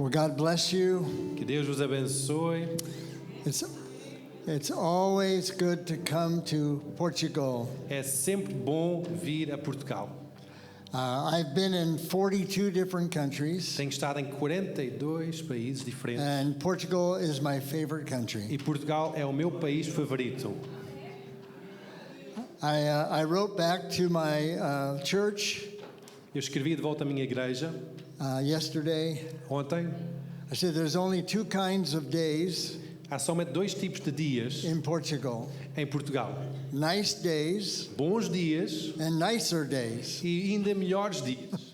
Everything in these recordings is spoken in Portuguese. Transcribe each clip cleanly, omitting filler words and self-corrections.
Well, God bless you. Que Deus vos abençoe. It's always good to come to Portugal. É sempre bom vir a Portugal. I've been in 42 different countries, Tenho estado em 42 países diferentes and Portugal is my favorite e country. Portugal é o meu país favorito. I wrote back to my church Eu escrevi de volta à minha igreja yesterday. ontem. I said there's only two kinds of days Há somente dois tipos de dias in Portugal: em Portugal. nice days Bons dias and nicer days. e ainda melhores dias.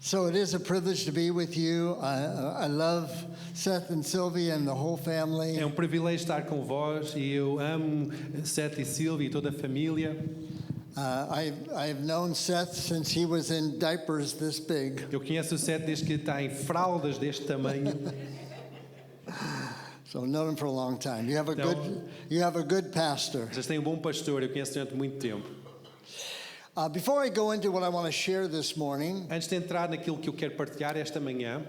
So it is a privilege to be with you. I love Seth and Sylvia and the whole family. É um privilégio estar com vós e eu amo Seth e Silvia e toda a família. I've known Seth since he was in diapers this big. Eu conheço o Seth desde que está em fraldas deste tamanho. So I've known him for a long time. You have a good pastor. Vocês têm um bom pastor, eu conheço durante muito tempo. Before I go into what I want to share this morning, Antes de entrar naquilo que eu quero partilhar esta manhã,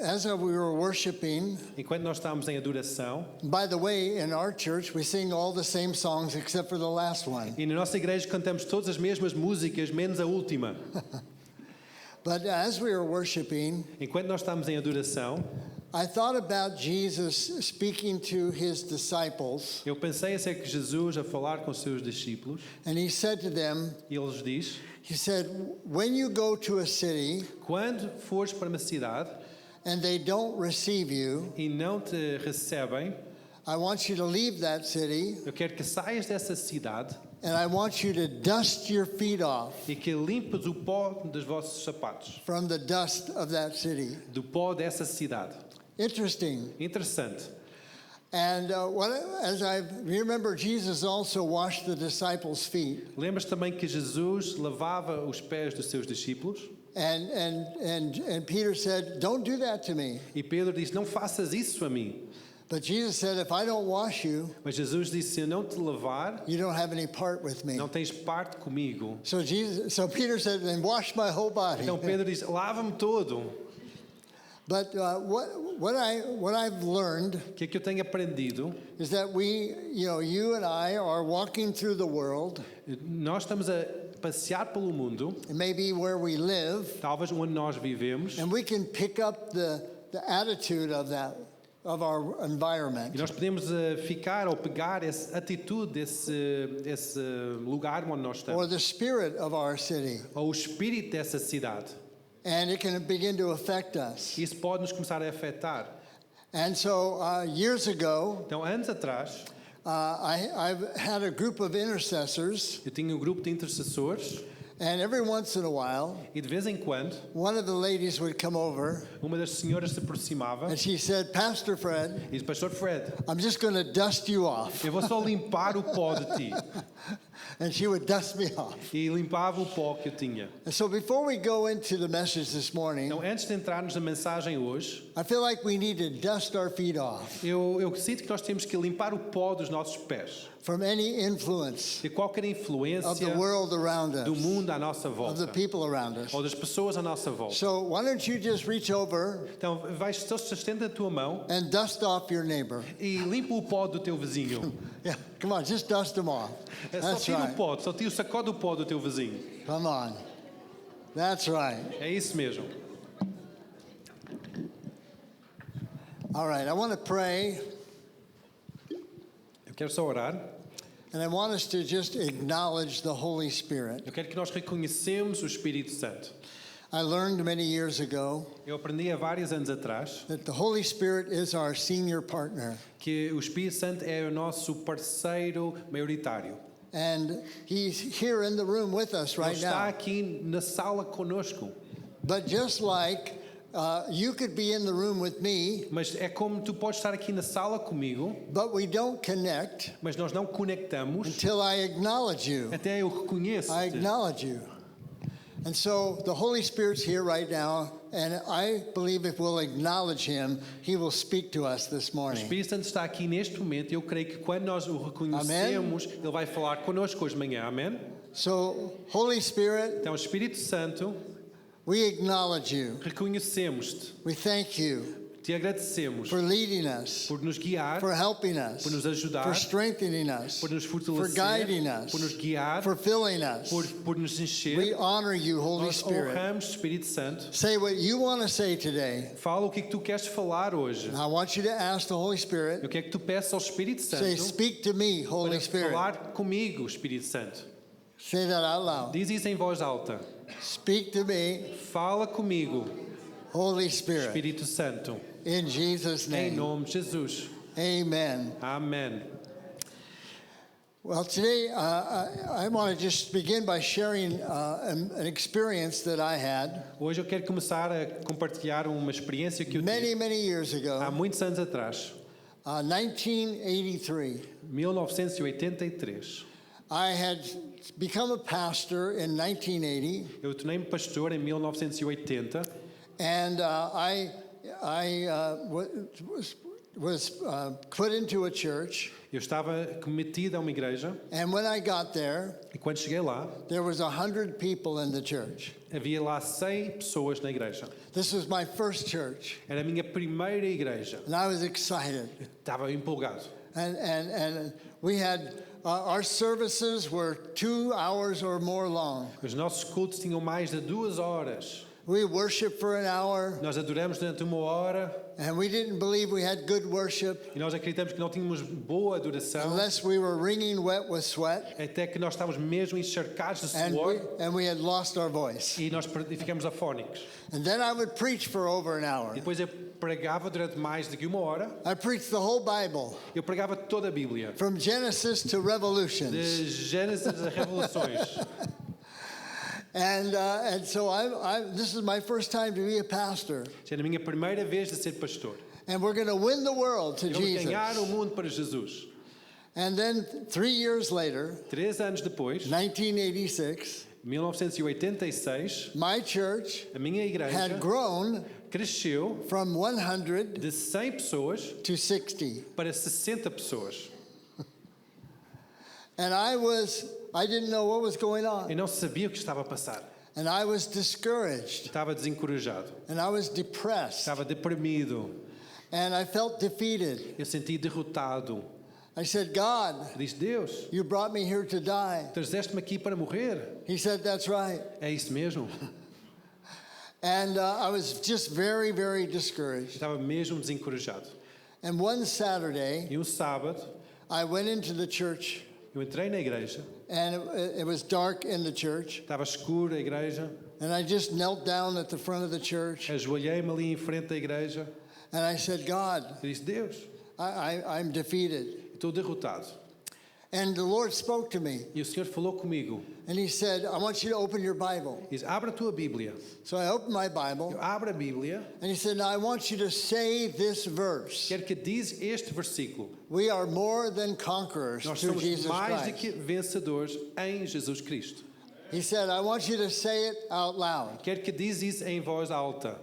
as we were worshiping, enquanto nós estávamos em adoração, by the way, in our church we sing all the same songs except for the last one. e na nossa igreja cantamos todas as mesmas músicas, menos a última. But as we were worshiping, Enquanto nós estávamos em adoração, I thought about Jesus speaking to his disciples, eu pensei acerca de Jesus a falar com os seus discípulos, and he said to them, e ele lhes diz: he said, when you go to a city quando fores para uma cidade and they don't receive you, e não te recebem, I want you to leave that city eu quero que saias dessa cidade and I want you to dust your feet off e que limpes o pó dos vossos sapatos, from the dust of that city. do pó dessa cidade. Interesting. Interessante. And remember, Jesus also washed the disciples' feet. Lembras também que Jesus lavava os pés dos seus discípulos? And Peter said, don't do that to me. E Pedro disse: não faças isso a mim. But Jesus said, if I don't wash you, Mas Jesus disse: se eu não te lavar, you don't have any part with me. não tens parte comigo. So Peter said, then wash my whole body. Então Pedro disse: lava-me todo. But what I've learned O que é que eu tenho aprendido? is that you and I are walking through the world, Nós estamos a passear pelo mundo, maybe where we live, talvez onde nós vivemos, and we can pick up the attitude of our environment. e nós podemos ficar ou pegar essa atitude desse lugar onde nós Or estamos, the spirit of our city, ou o espírito dessa cidade. and it can begin to affect us. Isso pode nos começar a afetar. And so years ago, Então, anos atrás, I've had a group of intercessors, eu tinha um grupo de intercessores, and every once in a while, e de vez em quando, one of the ladies would come over, uma das senhoras se aproximava and she said, Pastor Fred, e disse: Pastor Fred, I'm just going to dust you off. eu vou só limpar o pó de ti. And she would dust me off. E limpava o pó que eu tinha. And so before we go into the message this morning, Então, antes de entrarmos na mensagem hoje, I feel like we need to dust our feet off eu sinto que nós temos que limpar o pó dos nossos pés, from any influence de qualquer of influência the world around do us, mundo à nossa of volta, the people around us. ou das pessoas à nossa volta. So why don't you just reach over Então, só estenda a tua mão and dust off your neighbor? e limpa o pó do teu vizinho. Yeah, come on, just dust them off. É só That's tira o right. pó, sacode o pó do teu vizinho. Come on. That's right. É isso mesmo. All right, I want to pray, Eu quero só orar. and I want us to just acknowledge the Holy Spirit. Eu quero que nós reconhecemos o Espírito Santo. I learned many years ago Eu aprendi há vários anos atrás that the Holy Spirit is our senior partner, que o Espírito Santo é o nosso parceiro maioritário. and he's here in the room with us Ele right está now. aqui na sala conosco. But just like you could be in the room with me, Mas é como tu podes estar aqui na sala comigo, but we don't connect mas nós não conectamos until I acknowledge you. até eu reconheço. I acknowledge you. And so the Holy Spirit's here right now, and I believe if we'll acknowledge him, he will speak to us this O morning. Espírito Santo está aqui neste momento e eu creio que quando nós o reconhecemos, ele vai falar connosco hoje de manhã. Amém? So, Holy Spirit, Então, Espírito Santo, We acknowledge you. Reconhecemos-te, We thank you te agradecemos for leading us, por nos guiar, for helping us, por nos ajudar, for strengthening us, por nos for fortalecer, guiding us, por nos guiar, for filling us. por nos encher. We honor you, Holy Nós Spirit. honramos o Espírito Santo. Say what you want to say today. Fala o que é que tu queres falar hoje. And I want you to ask the Holy Eu Spirit. quero que tu peças ao Espírito Say, Santo speak to me, Holy para Spirit. falar comigo, Espírito Santo. Say that out loud. Diz isso em voz alta. Speak to me, Fala comigo, Holy Spirit. Espírito Santo. In Jesus' Em name. nome de Jesus. Amen. Amém. Well, today I want to just begin by sharing an experience that I had Hoje eu quero começar a compartilhar uma experiência que eu many, tive many years há ago, muitos anos atrás, 1983. 1983. I had become a pastor in 1980, Eu tornei-me pastor em 1980 and was put into a church. eu estava cometido a uma igreja And when I got there, e quando cheguei lá there was 100 people in the church. havia lá 100 pessoas na igreja. This was my first church, Era a minha primeira igreja. and I was excited. Eu estava empolgado. And we had our services were 2 hours or more long. Os nossos cultos tinham mais de 2 horas. We worshiped for an hour, Nós adoramos durante 1 hora and we didn't believe we had good worship e nós acreditamos que não tínhamos boa adoração unless we were wringing wet with sweat, até que nós estávamos mesmo encharcados de and suor we had lost our voice. e nós ficamos afónicos. And then I would preach for over an hour. E depois eu pregava durante mais do que 1 hora. I preached the whole Bible Eu pregava toda a Bíblia, from Genesis to de Revelations. Gênesis a Revelações. And so this is my first time to be a pastor. Era a minha primeira vez de ser pastor. And we're going to win the world to Vamos ganhar o Jesus. mundo para Jesus. And then 3 years later, 3 anos depois, 1986, 1986, my church a minha igreja had grown cresceu from 100 de 100 pessoas to 60. para 60 pessoas. And I didn't know what was going Eu on. não sabia o que estava a passar. And I was discouraged. Estava desencorajado. And I was depressed. Estava deprimido. And I felt defeated. Eu senti derrotado. I said, God, Eu disse, Deus, you brought me here to die. trazeste-me aqui para morrer. He said, that's right. É isso mesmo. And I was just very, very discouraged. Estava mesmo desencorajado. And one Saturday, E sábado, I went into the church, eu entrei na igreja. and it was dark in the church. Estava escuro a igreja. And I just knelt down at the front of the church. Ajoelhei-me ali em frente da igreja. And I said, God, Eu disse, Deus, I'm defeated. estou derrotado. And the Lord spoke to me. E o Senhor falou comigo. And he said, I want you to open your Bible. Diz, abre a tua Bíblia. So I opened my Eu Bible. abro a Bíblia. And he said, now I want you to say this verse. Quero que diz este versículo. We are more than conquerors Nós through somos Jesus mais do Christ. que vencedores em Jesus Cristo. He said, I want you to say it out loud. Quero que diz isso em voz alta.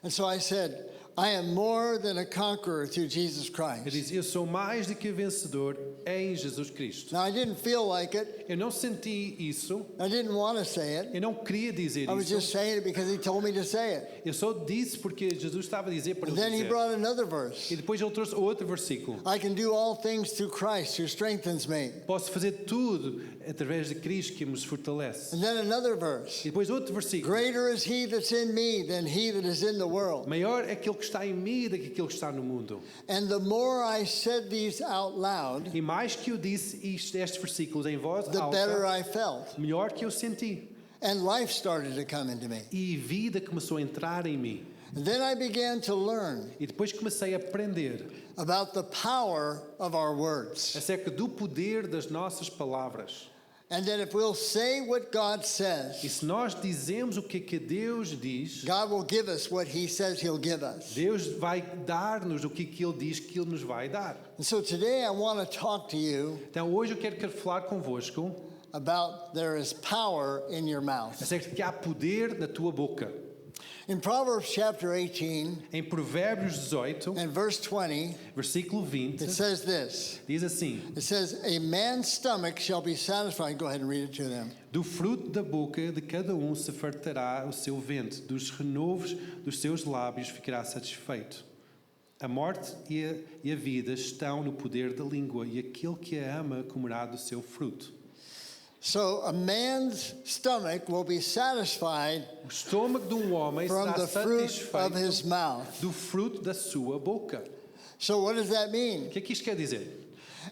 And so I said, I am more than a conqueror through Jesus Eu Christ. disse, eu sou mais do que vencedor em Jesus Cristo. Now I didn't feel like it. Eu não senti isso. I didn't want to say it. Eu não queria dizer I was just isso. saying it because he told me to say it. Eu só disse porque Jesus estava a dizer para eu And then he dizer. brought another verse. E depois ele trouxe outro versículo. I can do all things through Christ who strengthens me. Posso fazer tudo através de Cristo que nos fortalece. And then another verse. E depois outro versículo. Greater is he that's in me than he that is in the world. Maior é aquele que está em mim do que aquele que está no mundo. And the more I said these out loud, E mais que eu disse estes versículos em voz the better alta, I felt. melhor que eu senti. And life started to come into me. E vida começou a entrar em mim. And then I began to learn E depois comecei a aprender about the power of our words. acerca do poder das nossas palavras. And that if we'll say what God E says, se nós dizemos o que Deus diz, God will give us what he says he'll give us. Deus vai dar-nos o que Ele diz que Ele nos vai dar. And so today I want to talk to you Então hoje eu quero falar convosco about there is power in your mouth. acerca de que há poder na tua boca. In Proverbs chapter 18 Em Provérbios 18, and verse 20, versículo 20, it says this. diz assim: It says, a man's stomach shall be satisfied. Go ahead and read it to them. Do fruto da boca de cada um se fartará o seu ventre, dos renovos dos seus lábios ficará satisfeito. A morte e a vida estão no poder da língua, e aquele que a ama comerá do seu fruto. So a man's stomach will be satisfied O estômago de homem from será the fruit of satisfeito his mouth. do fruto da sua boca. So what does that mean? O que é que isto quer dizer?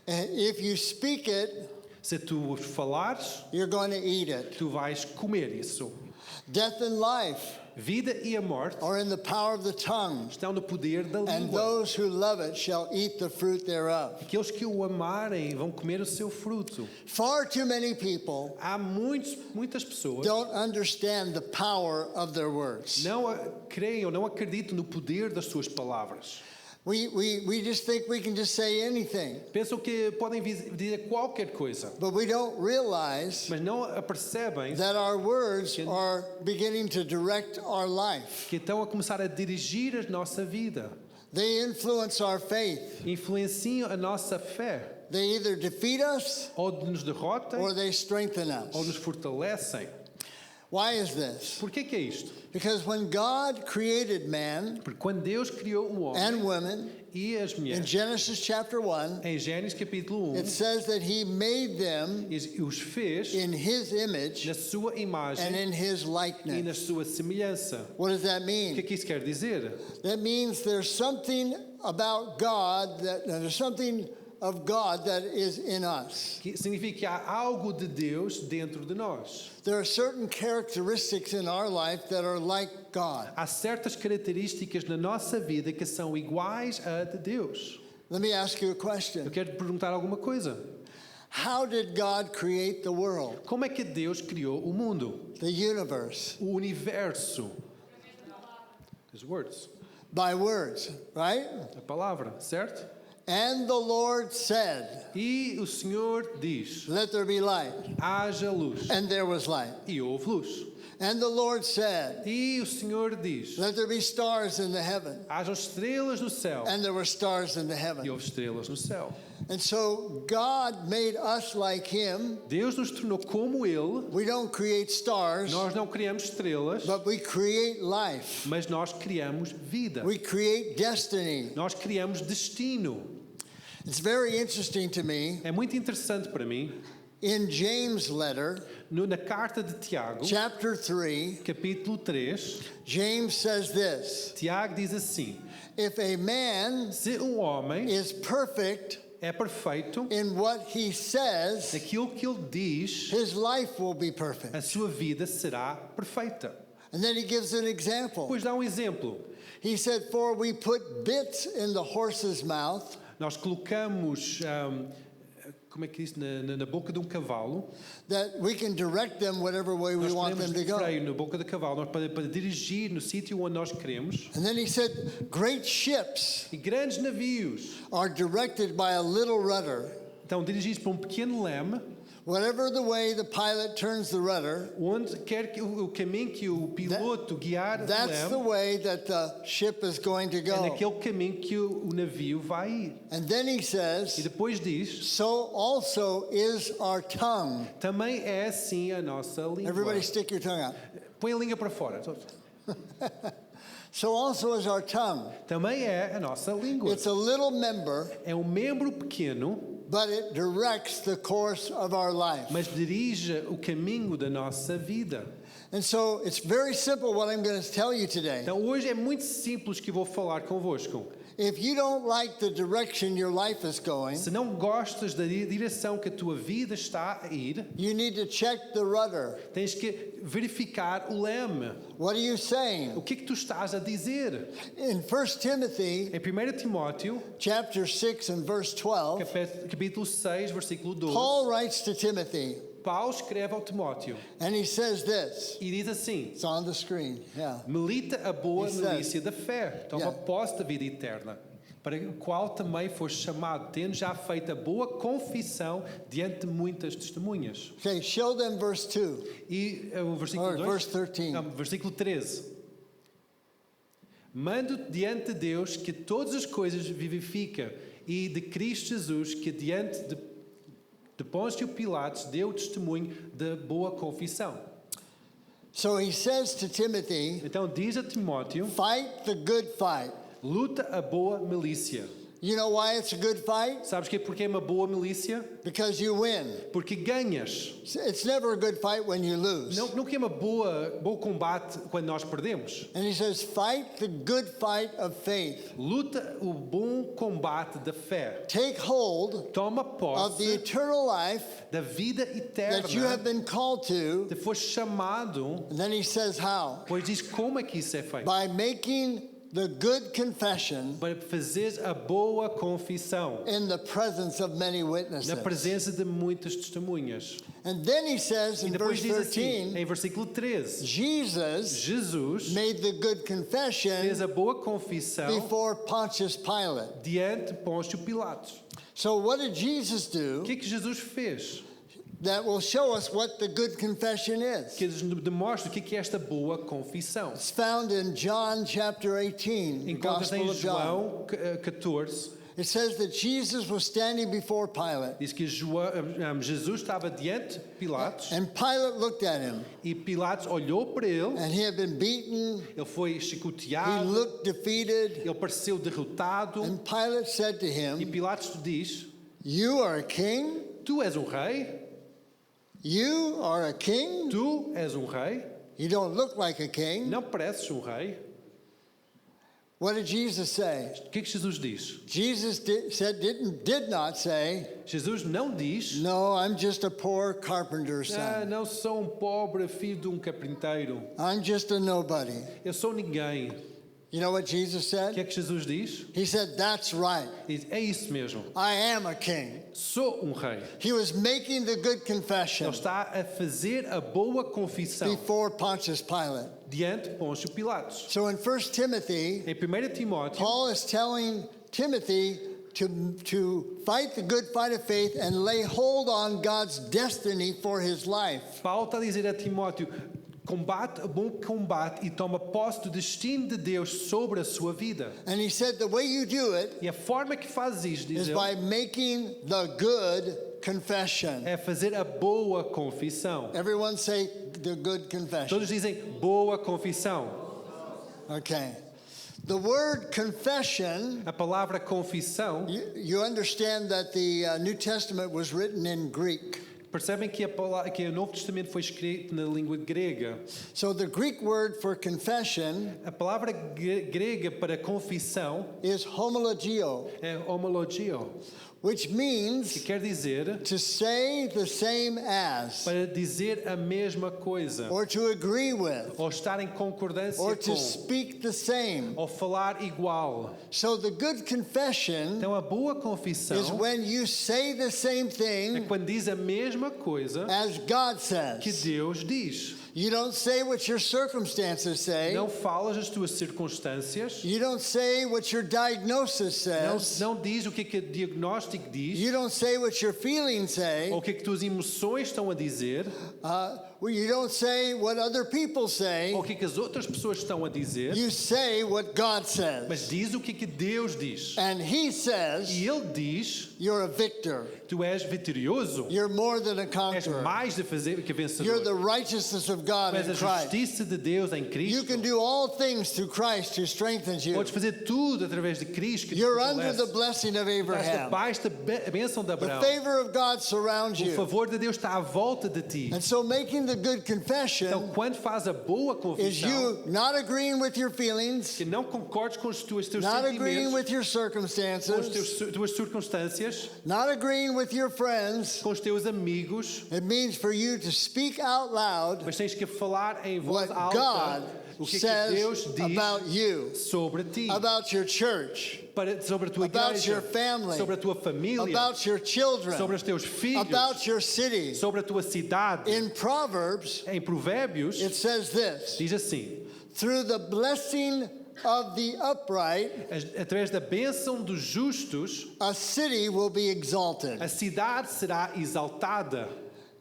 If you speak it, Se tu falares, you're going to eat it. tu vais comer isso. Death and life Vida e a morte are in the power of the tongue, estão no poder da and língua. those who love it shall eat the fruit thereof. Aqueles que o amarem vão comer o seu fruto. Far too many people Há muitas pessoas don't understand the power of their words. não creem ou não acreditam no poder das suas palavras. We just think we can just say anything, Pensam que podem dizer qualquer coisa, but we don't realize mas não apercebem that our words are beginning to direct our life. que estão a começar a dirigir a nossa vida. They influence our faith. Influenciam a nossa fé. They either defeat us Ou nos derrotam or they strengthen ou nos us. fortalecem. Why is this? Por que é isto? Because when God created man Porque quando Deus criou o homem and women e as in mulheres, Genesis chapter 1, em Gênesis capítulo 1, it says that he made them os fez in his image na sua and imagem in his e na likeness. sua semelhança. What does that O que é mean? que isso quer dizer? That means there's something about God there's something of God that is in us. Que significa que há algo de Deus dentro de nós. There are certain characteristics in our life that are like God. Há certas características na nossa vida que são iguais à de Deus. Let me ask you a Eu question. quero te perguntar alguma coisa. How did God create the world, Como é que Deus criou o mundo, the universe? o universo? His words. By words, right? A palavra, certo? And the Lord said, E o Senhor diz: let there be light. haja luz. And there was light. E houve luz. And the Lord said, E o Senhor diz: let there be stars in the heaven. hajam estrelas no céu. And there were stars in the E heaven. houve estrelas no céu. And so God made us like him. Deus nos tornou como Ele. We don't create stars, Nós não criamos estrelas, but we create life. mas nós criamos vida. We create destiny. Nós criamos destino. It's very interesting to me. É muito interessante para mim, In James' letter, na carta de Tiago, chapter 3, capítulo 3, James says this: Tiago diz assim: if a man se homem is perfect é perfeito in what he says, naquilo que ele diz, his life will be perfect. a sua vida será perfeita. And then he gives an example. Pois dá exemplo. He said, for we put bits in the horse's mouth Nós colocamos, como é que diz, na boca de cavalo, that we can direct them whatever way we nós want them ponemos to go. freio na boca do cavalo nós para dirigir no sítio onde nós queremos. And then he said, great ships E grandes navios are directed by a little rudder. estão dirigidos por pequeno leme, Whatever the way the pilot turns the rudder, onde quer que o caminho que o piloto guiar o that's the leme, way that the ship is going to é go. naquele caminho que o navio vai ir. And then he E says, depois diz, so also is our tongue. também é assim a nossa língua. Everybody stick your tongue out. Põe a língua para fora. So also is our tongue. Também é a nossa língua. It's a little member, É um membro pequeno, but it directs the course of our life. mas dirige o caminho da nossa vida. And so it's very simple what I'm going to tell you today. Então hoje é muito simples que vou falar convosco. If you don't like the direction your life is going, Se não gostas da direção que a tua vida está a ir, you need to check the rudder. tens que verificar o leme. What are you saying? O que é que tu estás a dizer? In 1 Timothy Em 1 Timóteo, chapter 6 and verse 12, capítulo 6, versículo 12, Paul writes to Timothy, Paulo escreve ao Timóteo and he says this. e diz assim: It's on the screen. Yeah. milita a boa He says- milícia da fé, toma Yeah. posse da vida eterna, para o qual também foste chamado, tendo já feito a boa confissão diante de muitas testemunhas. Okay, show them verse 2. E o versículo Or 2, verse 13. não, versículo 13. Mando diante de Deus que todas as coisas vivifica e de Cristo Jesus que diante de Pôncio Pilatos deu testemunho da boa confissão. So he says to Timothy, Então diz a Timóteo, fight the good fight. luta a boa milícia. You know why it's a good fight? Sabes porque é uma boa milícia? Because you win. Porque ganhas. It's never a good fight when you lose. Não que é bom combate quando nós perdemos. And he says, fight the good fight of faith. Luta o bom combate da fé. Take hold Toma of the posse eternal life da vida that you have eterna. been called to. Te foi chamado. And then he says how? Pois diz como é que isso é feito. By making the good confession Para fazeres a boa confissão. in the presence of many Na witnesses. presença de muitas testemunhas. And then he says E in depois verse diz assim, 13, em versículo 13. Jesus Jesus made the good fez confession a boa confissão before Pontius Pilate. diante de Pôncio Pilatos. So what did Jesus O do que é que Jesus fez? that will show us what the good confession is? Que nos demonstra o que é esta boa confissão. It's found in John chapter 18, the Encontras Gospel em of John. João 14, It says that Jesus was standing before Pilate, diz que Jesus estava diante de Pilatos and Pilate looked at him, e Pilatos olhou para ele, and he had been beaten, ele foi he chicoteado, looked defeated, ele pareceu derrotado and Pilate said to e him, Pilatos diz, "You are a king? tu és um rei, You are a king? tu és um rei, You don't look like a king." não pareces um rei. What did Jesus say? O que é que Jesus diz? Jesus did not say, Jesus não diz, "No, I'm just a poor carpenter's son. não sou um pobre filho de um carpinteiro, I'm just a nobody." eu sou ninguém. You know what Jesus O que é said? que Jesus diz? He said, "That's right. Diz, é isso mesmo, I am a king." sou um rei. He was making the good confession Ele está a fazer a boa confissão before Pontius Pilate. diante de Pôncio Pilatos. So in 1 Timothy, Em 1 Timóteo, Paul is telling Timothy to fight the good fight of faith and lay hold on God's destiny for his life. Paulo está a dizer a Timóteo, combate o bom combate e toma posse do destino de Deus sobre a sua vida. And he said the way you do it E a forma que fazes isto, diz is ele, by making the good confession. é fazer a boa confissão. Everyone say the good confession. Todos dizem boa confissão. Okay. The word confession, A palavra confissão, you understand that the New Testament was written in Greek. percebem que que o Novo Testamento foi escrito na língua grega. So the Greek word for confession A palavra grega para confissão is homologio, é homologio, which que means quer dizer to say the same as, para dizer a mesma coisa, or to agree with, ou estar em concordância or to com, speak the same. ou falar igual. So the good confession Então a boa is confissão when you say the same é thing quando diz a mesma coisa as God que says. Deus diz. You don't say what your circumstances say. Não falas as tuas circunstâncias, You don't say what your diagnosis não, says. não diz o que o diagnóstico diz, You don't say what your feelings say. ou o que tuas emoções estão a dizer, You don't say what other people say. ou o que as outras pessoas estão a dizer, You say what God mas says. diz o que Deus diz. And He says, E Ele diz, you're a victor. tu és vitorioso, You're more than a és conqueror. mais de fazer que You're vencedor. the righteousness of God Tu és in a Christ. justiça de Deus em You Cristo. can do all things through Christ who strengthens you. Podes fazer tudo através de Cristo que te You're under the fortalece. blessing of Estás Abraham. debaixo da bênção de The Abraão. favor of God surrounds O you. favor de Deus está à volta de ti. And so making the good Então, confession quando faz a boa is confissão, you not agreeing with your feelings, que não concordes com os teus not agreeing sentimentos, with your com as circumstances, tuas circunstâncias, not agreeing with your friends. com os teus amigos, It means for you to speak out loud mas tens que falar em voz what alta God o que says Deus diz about you, sobre ti, about your church, sobre a tua about igreja, your family, sobre a tua família, about your children, sobre os teus filhos, about your city. sobre a tua cidade. In Proverbs, Em Provérbios, it says this: diz assim, through the blessing of the upright, através da bênção dos justos, a city will be exalted. a cidade será exaltada.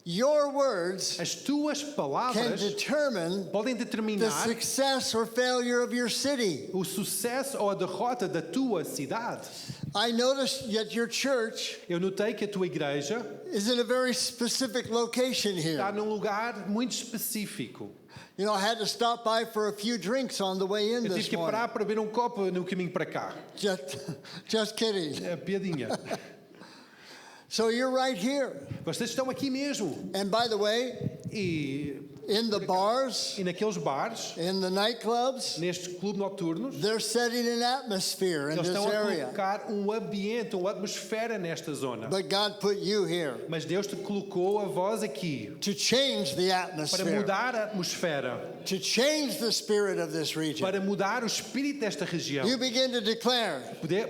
Your words As tuas can palavras determine podem the determinar success or failure of your city. o sucesso ou a derrota da tua cidade. I noticed that your church Eu notei que a tua igreja is in a very specific location está here. num lugar muito específico. You know, I had to stop by for a few drinks on the way in Eu tive this que morning. parar para beber um copo no caminho para cá. Just kidding. É piadinha. So you're right here. Vocês estão aqui mesmo. And by the way, E in the bars, naqueles bares, in the nightclubs, nestes clubes noturnos, they're setting an atmosphere in eles this estão a area. colocar um ambiente, uma atmosfera nesta zona. But God put you here Mas Deus te colocou a voz aqui to change the para atmosphere, mudar a atmosfera, to change the spirit of this region. para mudar o espírito desta região. You begin to declare,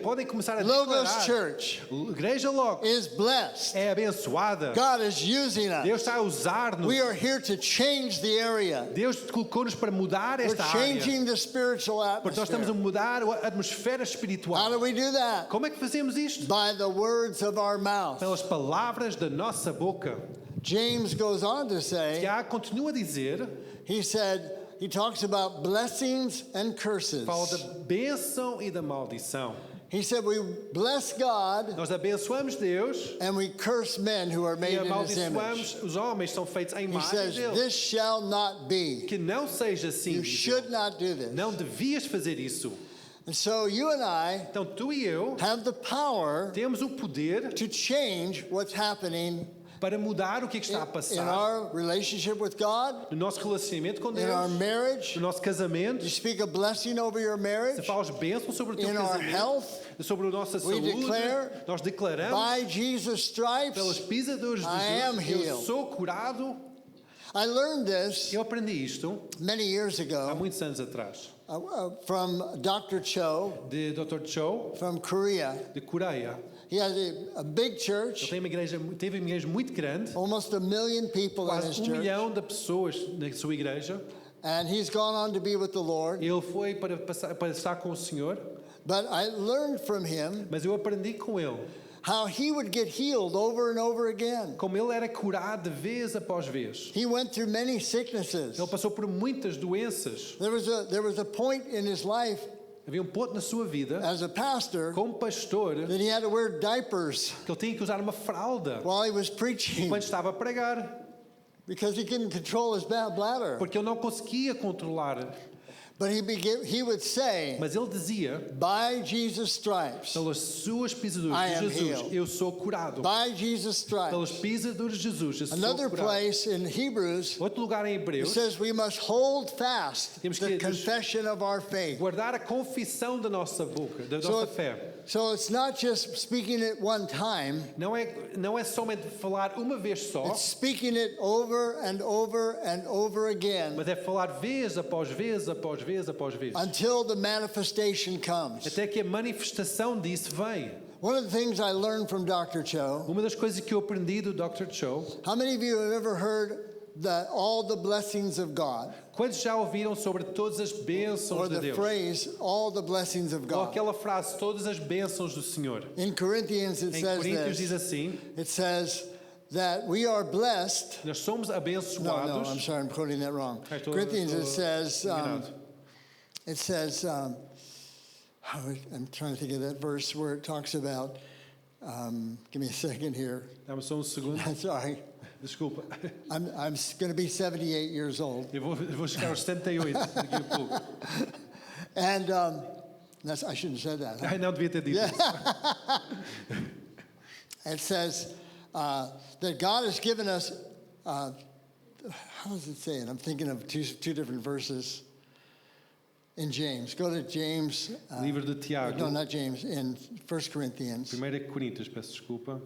Podem começar a Logos declarar. Church Igreja logo is blessed. é abençoada. God is using Deus us. está a usar-nos. We are here to change the area. Deus colocou-nos para mudar We're esta área. changing the spiritual Porque nós estamos a atmosphere. mudar a atmosfera How espiritual. do we do that? Como é que fazemos isto? By the words of our mouth. Pelas palavras da nossa boca. James goes on to say, Tiago continua a dizer, he talks about blessings and curses. fala da bênção e da maldição. He said, we bless God Nós abençoamos Deus and we curse men who are e made in His image. amaldiçoamos os homens que são feitos em He imagem says, dele. this shall not be. Que não seja assim. You diz should ele. not do this. Não devias fazer isso. And so you and I Então tu e eu have the power temos o poder to change what's happening para mudar o que é que está a in passar our relationship with God, no nosso relacionamento com in our Deus, marriage. no nosso casamento. You speak a blessing over your Se marriage, falas bênção sobre o teu in our casamento, health. sobre a nossa We saúde, declare, nós declaramos By Jesus' pelas stripes, pisaduras de I am Jesus, eu healed. sou curado. I learned this Eu aprendi isto many years há ago muitos anos atrás, from Dr. Cho de Dr. Cho, from Korea. de Coreia. He has a big Ele church, teve uma igreja muito grande, almost 1 million people in his quase 1 church, milhão de pessoas na sua igreja. and he's gone on to be with the Lord. Ele foi para estar com o Senhor, But I learned from him mas eu aprendi com ele how he would get healed over and over again. como ele era curado de vez após vez. He went through many sicknesses. Ele passou por muitas doenças. There was a point in his life Havia ponto na sua vida, as a pastor como pastor, that he had to wear diapers que ele tinha que usar uma fralda while he was preaching quando estava a pregar, because he couldn't control his bladder. porque ele não conseguia controlar. But he would say, Mas ele dizia, by Jesus' stripes, pelas suas pisaduras I de am Jesus, healed. eu sou curado. by Jesus' Pelas stripes. pisaduras de Jesus, eu sou Another curado. place in Hebrews, Outro lugar em it Hebreus, says we must hold fast Temos the que confession of our faith. guardar a confissão da nossa boca, da nossa fé. So it's not just speaking it one time, Não é somente falar uma vez só, it's speaking it over and over and over again mas é falar vez após vez, após vez, após vez. until the manifestation comes. Até que a manifestação disso vem. One of the things I learned from Dr. Cho, Uma das coisas que eu aprendi do Dr. Cho, how many of you have ever heard all the blessings of God? quantos já ouviram sobre todas as Or bênçãos de the Deus? phrase, all the blessings of Ou God. aquela frase, todas as bênçãos do Senhor. In Corinthians it Em says Coríntios diz this. assim, It says that we are blessed. nós somos No, abençoados. I'm sorry, I'm quoting that wrong. Estou- Corinthians it estou says, enganado. I'm trying to think of that verse where it talks about, give me a second here. Dá-me só um segundo. Sorry. Desculpa. I'm going to be 78 years old. Eu vou chegar aos 78 daqui a pouco. And I shouldn't have said that. Huh? Ai, não devia ter dito isso. It says that God has given us, how does it say it? I'm thinking of two different verses in James. Go to James. Livro de Tiago, No, not James, in 1 Corinthians. 1 Coríntios, peço desculpa.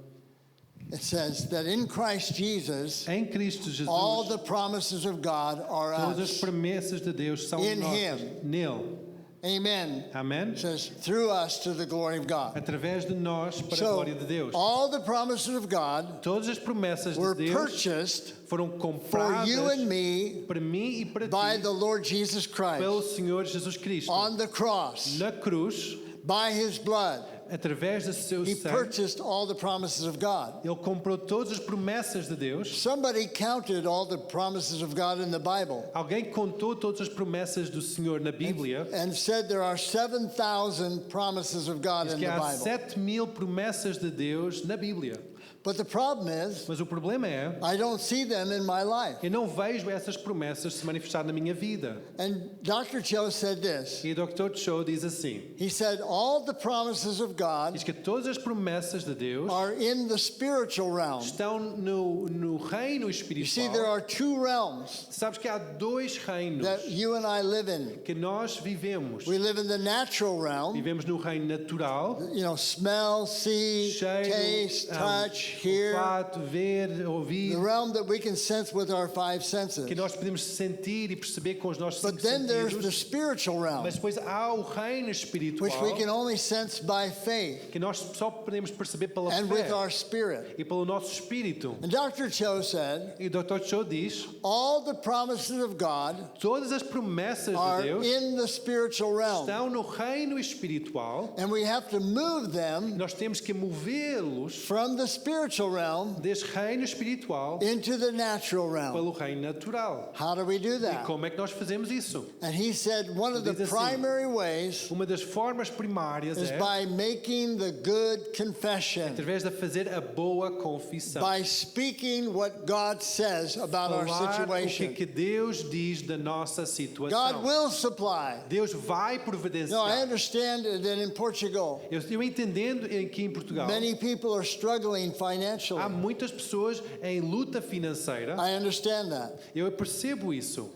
It says that in Christ Jesus, Em Cristo Jesus, all the promises of God are todas as us. promessas de Deus são In nossas. him. Nele. Amen. Amém? It says through us to the glory of God. Através de nós para a So glória de Deus. all the promises of God Todas as promessas were de Deus purchased foram for compradas you and me para mim e para by ti the Lord Jesus pelo Christ Senhor Jesus Cristo. on the cross, Na cruz, by his blood. através do seu he sangue, purchased all the promises of God. ele comprou todas as promessas de Deus. Somebody counted all the promises of God in the Bible Alguém contou todas as promessas do Senhor na Bíblia. and said there are 7,000 promises of God Diz in que the há Bible. 7.000 promessas de Deus na Bíblia. But the problem is, Mas o problema é, I don't see them in my life. eu não vejo essas promessas se manifestar na minha vida. And Dr. Cho said this. E o Dr. Cho diz assim, He said all the promises of God diz que todas as promessas de Deus are in the spiritual realm. estão no reino You see, there espiritual. are two realms Sabes que há dois reinos that you and I live in. que nós vivemos. We live in the natural realm, Vivemos no reino natural, you know, smell, see, cheiro, taste, touch, hear, olfato, ver, the ouvir, realm that we can sense with our five senses. que nós podemos sentir e perceber com os nossos But cinco then there's the sentidos. spiritual realm, Mas depois há o reino espiritual, which we can only sense by faith que nós só podemos perceber pela and with fé our spirit. e pelo nosso espírito. And Dr. Cho said, E o Dr. Cho diz, all the promises of God todas as promessas are de Deus in the spiritual realm, estão no reino espiritual. and we have to move them Nós temos que movê-los from the spiritual realm desse reino espiritual into the natural realm. pelo reino natural. How do we do E that? como é que nós fazemos isso? And he said one of the Diz assim, primary ways Uma das formas primárias is é by making the good confession, através de fazer a boa confissão. by speaking what God says about our Falar o situation. que Deus diz da nossa God situação. will supply. Deus vai No, I providenciar. understand that in Portugal, Eu entendendo que em Portugal many people are struggling financially. há muitas pessoas em luta financeira. I understand that. Eu percebo isso.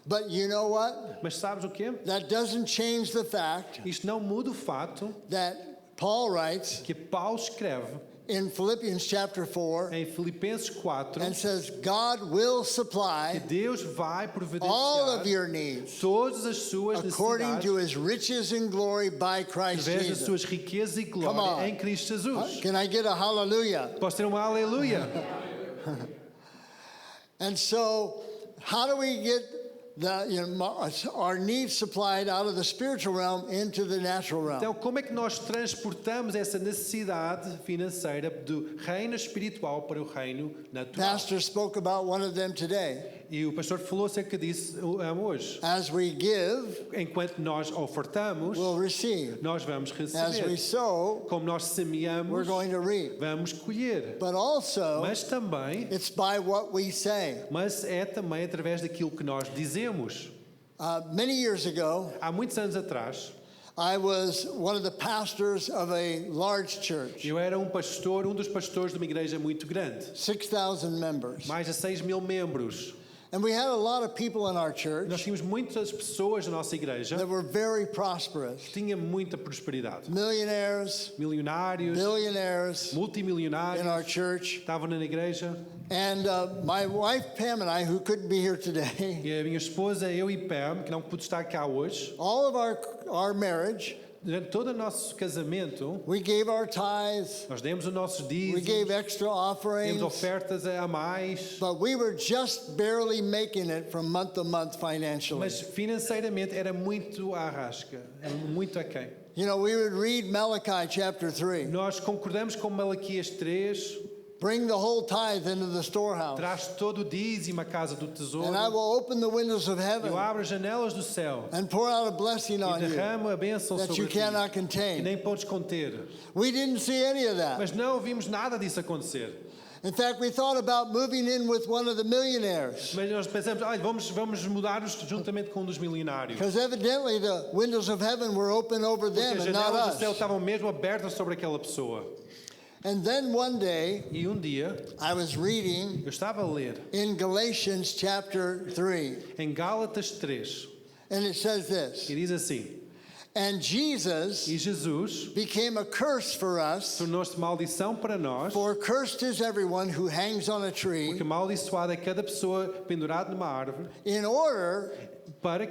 But you know what? Mas sabes o quê? That doesn't change the fact Isto não muda o fato that Paul writes que Paulo escreve in Philippians chapter 4 em Filipenses 4 and says, God will que supply Deus vai all of providenciar your needs todas as suas according necessidades to his riches and glory by Christ através das Jesus. suas riquezas e Come on. glória em Cristo Jesus. Can I get a hallelujah? Posso ter uma aleluia? And so, how do we get our needs supplied out of the spiritual realm into the natural realm? Então, como é que nós transportamos essa necessidade financeira do reino espiritual para o reino natural? Pastor spoke about one of them today. E o pastor falou acerca disso hoje. As we give, Enquanto nós ofertamos, we'll receive. nós vamos As we receber. sow, Como nós we're semeamos, going to reap. vamos colher. But also, Mas também, it's by what we say. mas é também através daquilo que nós dizemos. Many years ago, Há muitos anos atrás, I was one of the pastors of a large church, eu era pastor, dos pastores de uma igreja muito grande. 6,000 members. Mais de 6.000 membros. And we had a lot of people in our Nós church tínhamos muitas pessoas na nossa igreja that were very prosperous. que tinham muita prosperidade. Millionaires, Milionários, billionaires in multimilionários, our church. estavam na igreja. And my wife Pam and I, who couldn't be here today, E a minha esposa, eu e Pam, que não pude estar cá hoje, all of our marriage, durante todo o nosso casamento, we gave our tithes, nós demos os nossos we dízimos, gave extra demos offerings, ofertas a mais, but we were just barely making it from month to month financially. mas financeiramente era muito à rasca, era muito aquém. You know, we would read Malachi chapter 3, Nós concordamos com Malaquias 3, bring the whole tithe into the storehouse, traz todo o dízimo à casa do tesouro, and I will open the windows of heaven eu abro as janelas do céu and pour out a blessing e on you derramo a bênção that sobre you ti, cannot que contain. nem podes conter. We didn't see any of that. Mas não vimos nada disso acontecer. In fact, we thought about moving in with one of the millionaires Mas nós pensamos, vamos mudar-nos juntamente com um dos milionários. because evidently the windows of heaven were open over Porque them as and not janelas do céu us. estavam mesmo abertas sobre aquela pessoa. And then one day, E um dia, I was reading eu estava a ler in Galatians chapter 3, em Gálatas 3, and it says this, e diz assim, and Jesus e Jesus became a curse for us, tornou-se maldição para nós, for cursed is everyone who hangs on a tree, porque amaldiçoada é cada pessoa pendurada numa árvore, in order para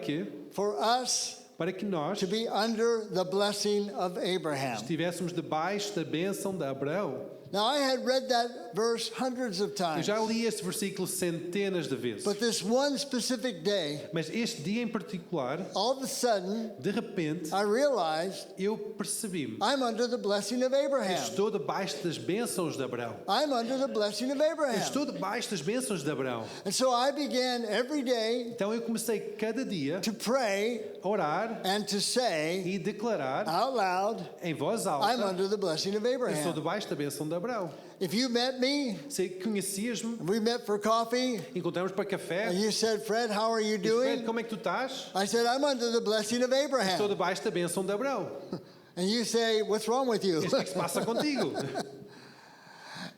que nós to be under the blessing of Abraham. estivéssemos debaixo da bênção de Abraão. Now, I had read that verse hundreds of Eu times, já li este versículo centenas de vezes. but this one specific day, Mas este dia em particular, all of a sudden, de repente, I realized eu percebi-me. I'm under the blessing of Abraham. Estou debaixo das bênçãos de Abraão. I'm under the blessing of Abraham. Estou debaixo das bênçãos de Abraão. And so I began every day Então eu comecei cada dia to pray a orar and to say e declarar out loud, em voz I'm alta: under the blessing of eu estou Abraham. debaixo da bênção de Abraão. If you met me, Sei que conhecias-me, we met for coffee, encontramos para café. and you said, Fred, how are you E Fred, doing? como é que tu estás? I said, I'm under the blessing of Estou Abraham. debaixo da bênção de Abraão. And you say, what's wrong with you? O que é que se passa contigo?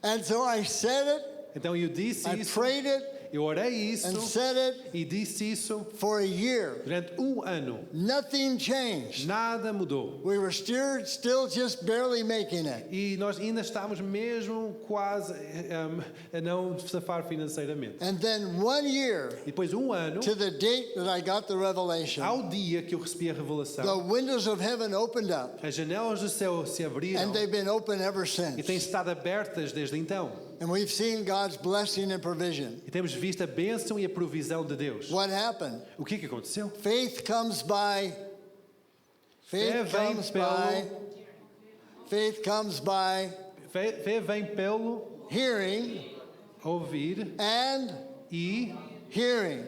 And so I said it, Então eu disse I isso, prayed it, eu orei and isso said it e disse isso for a year. durante ano. Nothing changed. Nada mudou. We were still just barely making it. E nós ainda estamos mesmo quase a não safar financeiramente. And then 1 year E depois ano, to the date that I got the revelation, ao dia que eu recebi a the revelação, windows of heaven opened up, as janelas do céu se abriram and they've been open ever e têm since. estado abertas desde então. And we've seen God's blessing and provision. E temos visto a bênção e a provisão de Deus. What happened? O que é que aconteceu? Faith comes by. Fé Faith vem comes pelo- by. Faith comes by Fé vem pelo hearing ouvir and e hearing.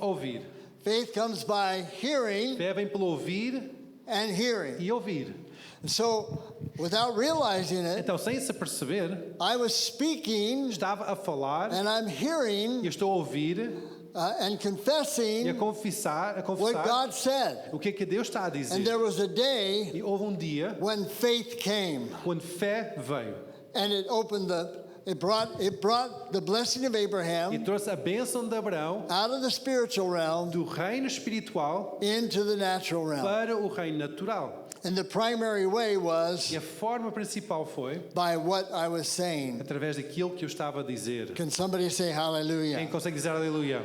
ouvir. Faith comes by hearing Fé vem pelo ouvir and hearing. e ouvir. So, without realizing it, Então, sem se perceber, I was speaking estava a falar and I'm e hearing estou a ouvir and e a confessing confessar, what God said. o que é que Deus está a And dizer. there was a day E houve dia when faith came quando fé veio and it opened it brought the blessing of e Abraham trouxe a bênção de Abraão out of the spiritual realm do reino espiritual into the natural realm. para o reino natural. And the primary way was E a forma principal foi by what I was saying. através daquilo que eu estava a dizer. Can somebody say Quem hallelujah? consegue dizer aleluia?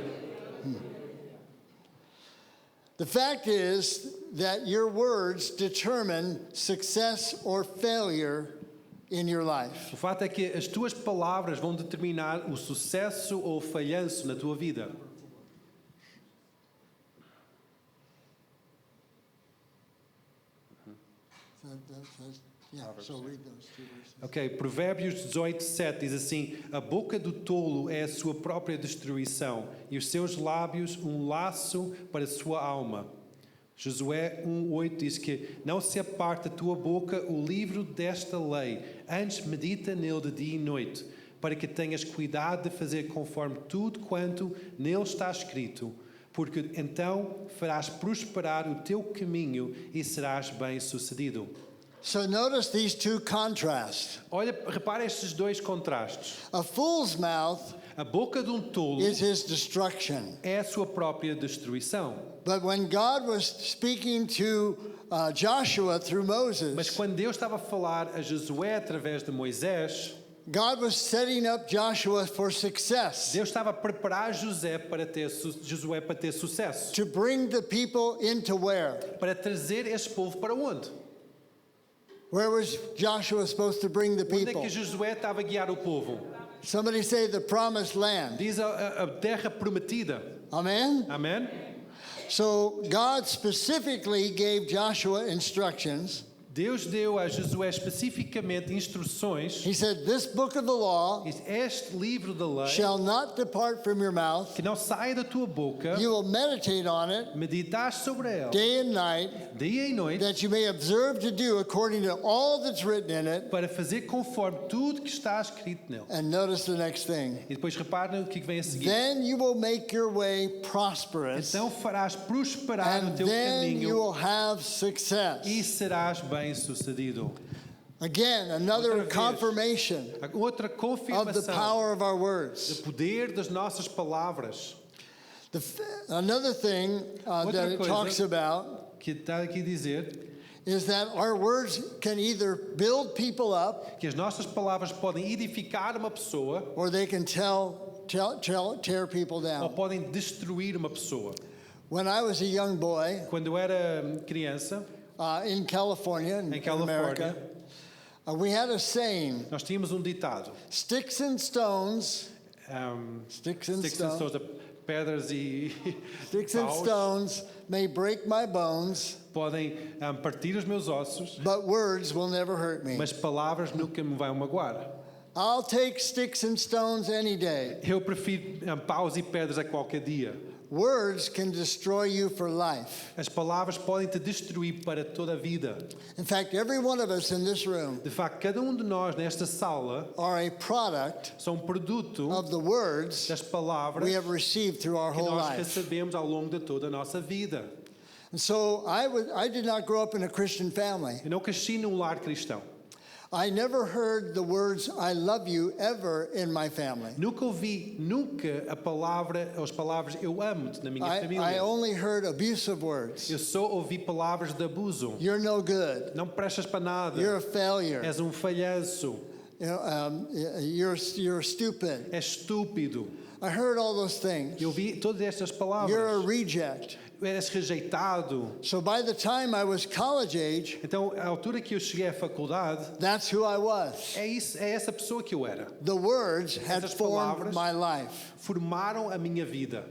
The fact is that your words determine success or failure in your life. O fato é que as tuas palavras vão determinar o sucesso ou o falhanço na tua vida. Yeah, so read those two verses. Ok, Provérbios 18:7 diz assim: a boca do tolo é a sua própria destruição e os seus lábios um laço para a sua alma. Josué 1:8 diz que não se aparte da tua boca o livro desta lei, antes medita nele de dia e noite, para que tenhas cuidado de fazer conforme tudo quanto nele está escrito, porque então farás prosperar o teu caminho e serás bem-sucedido. So notice these two contrasts. Olha, repara estes dois contrastes. A fool's mouth A boca de tolo is his destruction. é a sua própria destruição. But when God was speaking to Joshua through Mas Moses, quando Deus estava a falar a Josué através de Moisés, God was setting up Joshua for success, Deus estava a preparar Josué para ter sucesso. to bring the people into where? Para trazer este povo para onde? Where was Joshua supposed to bring the Onde é people? que Josué estava a guiar o povo? Somebody say the promised land. Diz a terra prometida. Amen? Amém? So God specifically gave Joshua instructions. Deus deu a Josué especificamente instruções. He said, this book of the law Diz, este livro da lei shall not depart from your mouth. que não saia da tua boca, You will meditate on it meditar sobre ela day and night, dia e noite, that you may observe to do according to all that's written in it. para fazer conforme tudo que está escrito nele. And notice the next thing. E depois repara o que vem a seguir. Then you will make your way prosperous, Então farás prosperar o and teu then you caminho will have success. e serás bem-sucedido. Again, another Outra vez. confirmation Outra of the confirmação power of our do words. poder das nossas palavras. Another thing Outra that it coisa. talks about Que está aqui a dizer is that our words can either build people up que as nossas palavras podem edificar uma pessoa or they can tear people ou down. podem destruir uma pessoa. When I was a young boy Quando eu era criança, in California, in em Califórnia, America, We had a saying, Nós tínhamos um ditado. sticks and stones, Sticks and stones, pedras e sticks and paus stones may break my bones, podem partir os meus ossos, but words will never hurt me. mas palavras nunca me vão magoar. I'll take sticks and stones any day. Eu prefiro paus e pedras a qualquer dia. Words can destroy you for life. As palavras podem te destruir para toda a vida. In fact, every one of us in this room De facto, cada um de nós nesta sala are a product são produto of the words das palavras we have received through our que whole nós life. recebemos ao longo de toda a nossa vida. And so I did not grow up in a Christian family. Eu não cresci num lar cristão. I never heard the words I love you ever in my family. Nunca ouvi as palavras eu amo-te na minha I família. only heard abusive words. Eu só ouvi palavras de abuso. You're no good. Não prestas para nada. You're a failure. És um falhanço. You know, you're stupid. És estúpido. I heard all those things. Eu ouvi todas estas palavras. You're a reject. És rejeitado. So by the time I was college age, Então, à altura que eu cheguei à faculdade, that's who I was. é essa pessoa que eu era. The words had Essas formed palavras my life. formaram a minha vida.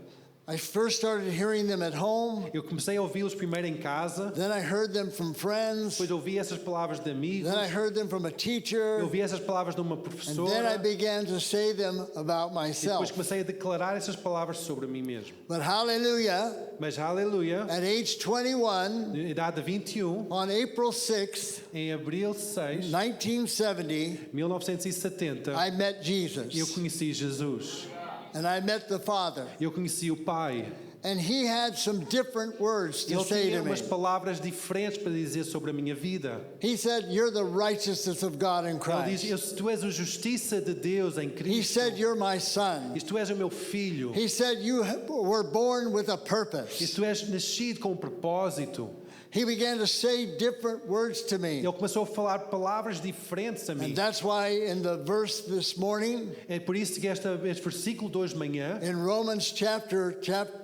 I first started hearing them at home. Eu comecei a ouvi-los primeiro em casa, Then I heard them from friends. depois ouvi essas palavras de amigos, Then I heard them from a eu teacher. ouvi essas palavras de uma And then I professora, began to say them about e depois myself. comecei a declarar essas palavras sobre mim mesmo. But hallelujah, Mas, aleluia, at age 21, na idade de 21, on April 6th, em abril 6, 1970, 1970, I met eu Jesus. conheci Jesus. And I met the Father. Eu conheci o Pai. And he had some different words to Ele say tinha to me. umas palavras diferentes para dizer sobre a minha vida. He said, "You're the righteousness of God in Ele diz, Christ." tu és a justiça de Deus em He Cristo. said, "You're my son." Diz, tu és o meu filho. He said, "You were born with a Diz, purpose." tu és nascido com um propósito. He began to say different words to me. Ele começou a falar palavras diferentes a mim. And that's why in the verse this morning, É por isso que este versículo de hoje de manhã, in Romans chapter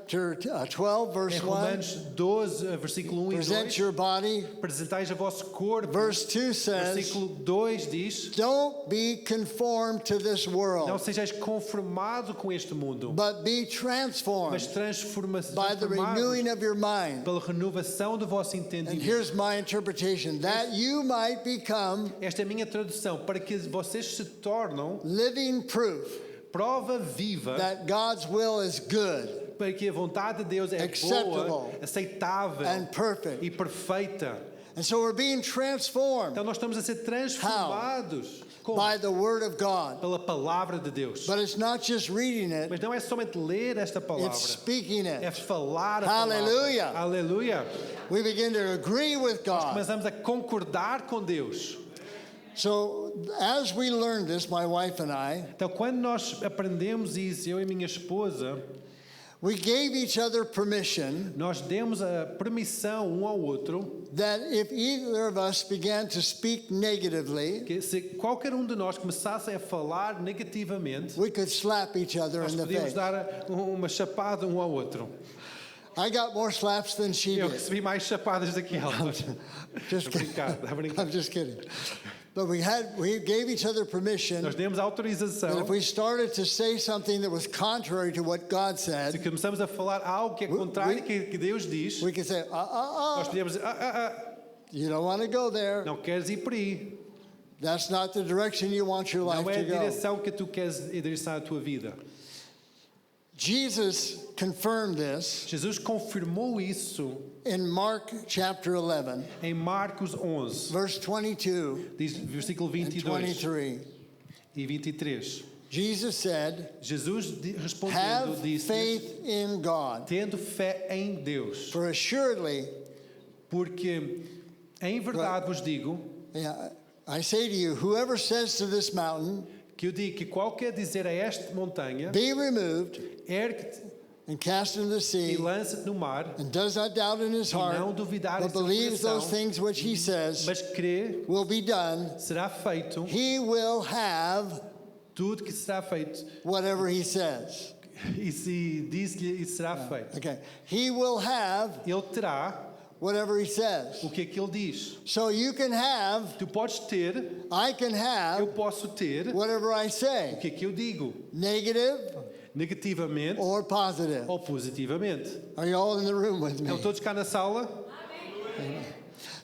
12, em verse 1, Romanos 12, versículo 1 e present 2, your body. apresentais a vosso corpo. Verse 2 says, Versículo 2 diz, "Don't be conformed to this não world, sejais conformado com este mundo, but be transformed mas transformados by the renewing of your mind." pela renovação do vosso And entendimento. here's my interpretation, that you might become Esta é a minha tradução, para que vocês se tornam living proof prova viva that God's will is good para que a vontade de Deus é Acceptable boa, aceitável and perfect. e perfeita. And so we're being transformed Então nós estamos a ser transformados by the Word of God. pela palavra de Deus. But it's not just reading it, Mas não é somente ler esta palavra, it's speaking é it. falar a Hallelujah. palavra. Aleluia. We begin to agree with God. Começamos a concordar com Deus. So as we learned this, my wife and I, Então quando nós aprendemos isso, eu e minha esposa, we gave each other permission nós demos a permissão um ao outro that if either of us began to speak negatively, que se qualquer um de nós começasse a falar negativamente, we could slap each other nós in the podíamos face. dar uma chapada um ao outro. I got more slaps than she Eu did. recebi mais chapadas do que ela. Just Estou a kidding. brincar, estou a brincar. I'm just kidding. But we gave each other permission Nós demos that autorização. if we started to say something that was contrary to what God Se said, começamos a falar algo que é contrário que Deus diz, we could say, nós podíamos dizer, you don't want to go there. não queres ir por aí. That's not the direction you want your life Não é a to go. direção que tu queres endereçar a tua vida. Jesus confirmed this Jesus confirmou isso in Mark chapter 11, em Marcos 11, verse 22 diz, versículo and 22 23. e 23. Jesus said, Jesus respondendo "Have disse, faith in God, tendo fé em Deus, for assuredly, porque em verdade vos digo yeah, I say to you, whoever says to this mountain, que eu digo que qualquer dizer a esta montanha, be removed ergue-te and cast into the e sea, lança-te no mar, and does not doubt in his e heart, não duvidar em but seu believes those coração, things which he says mas crê, will be done, será feito he will have tudo que será feito. whatever he says." E se diz que isso será feito, Okay. He will have ele terá whatever he says. o que é que ele diz. So you can have, Tu podes ter, I can eu have, posso ter, whatever I o say, que é que eu digo, negative negativamente or positive. ou positivamente. Are you all in the room with me? Estão todos cá na sala?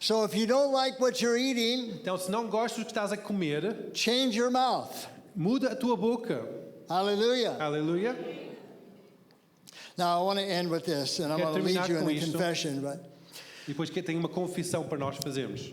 So if you don't like what you're eating, Então, se não gostas do que estás a comer, change your mouth. muda a tua boca. Hallelujah. Aleluia. Now I want to end with this, and I'm Quero going to lead terminar you in com a isto. confession, but E depois que tem uma confissão para nós fazermos.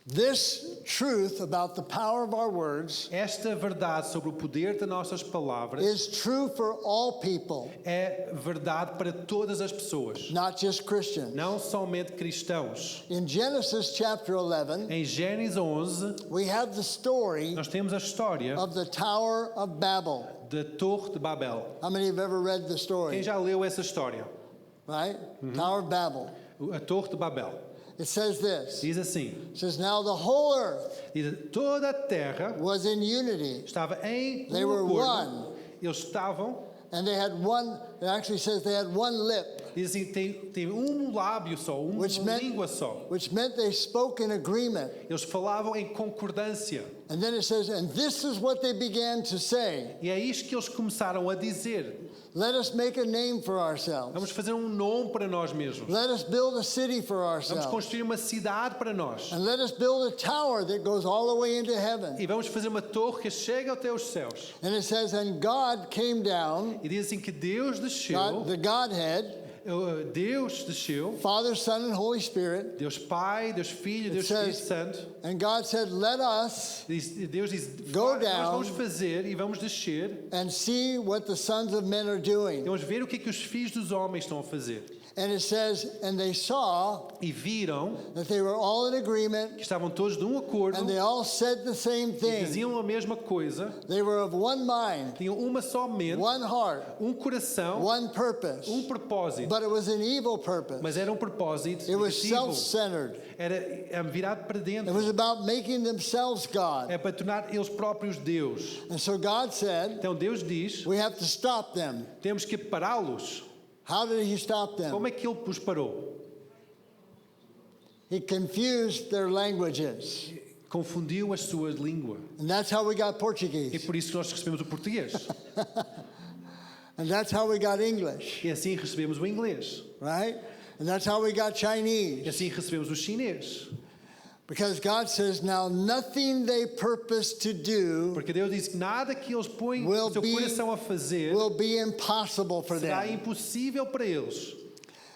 this truth about the power of our words Esta verdade sobre o poder das nossas palavras is true for all people, é verdade para todas as pessoas, not just Christians. não somente cristãos. In Genesis chapter 11, Em Gênesis 11, we have the story nós temos a história of the Tower of Babel. da Torre de Babel. How many have ever read the Quem story? já leu essa história? Right? Tower of Babel. A Torre de Babel. It says this. Diz assim: It says, now the whole earth diz, toda a terra was in unity, estava em They were acordo. one. Eles estavam, and they had one, it actually says they had one lip, diz assim, tem lábio só, uma Which meant- língua só. which meant they spoke in agreement. Eles falavam em concordância. And then it says, and this is what they began to say. E é isto que eles começaram a dizer. Let us make a name for Vamos ourselves. fazer nome para nós mesmos. Let us build a city for Vamos ourselves. construir uma cidade para nós. And let us build a tower that goes all the way into heaven. E vamos fazer uma torre que chega até os céus. And it says, and God came down, E diz assim que Deus desceu, God, the Godhead, Deus desceu, Father, Son, and Holy Spirit. Deus Pai, Deus Filho, Deus says- Espírito Santo. And God said, let us Deus diz, Go nós down. vamos fazer e vamos descer. and see what the sons of men are E doing. vamos ver o que é que os filhos dos homens estão a fazer. And it says, and they saw E viram that they were all in agreement que estavam todos de acordo and they all said the same e thing. diziam a mesma coisa. They were of one mind, Tinham uma só mente, one heart, coração, one purpose. propósito. But it was an evil purpose. Mas era propósito It was negativo. self-centered. Era virado para It dentro. was about making themselves God. É para tornar eles próprios Deus. And so God said, Então Deus diz, we have to stop them. temos que pará-los. How did he stop them? Como é que ele os parou? He confused their languages. Confundiu as suas línguas. And that's how we got É Portuguese. por isso que nós recebemos o português. And that's how we got English, E assim recebemos o inglês. right? And that's how we got E Chinese. assim recebemos o chinês. Because God says, now nothing they purpose to do Porque Deus diz que nada que eles põem Will o seu be- coração a fazer will be impossible for será them. impossível para eles.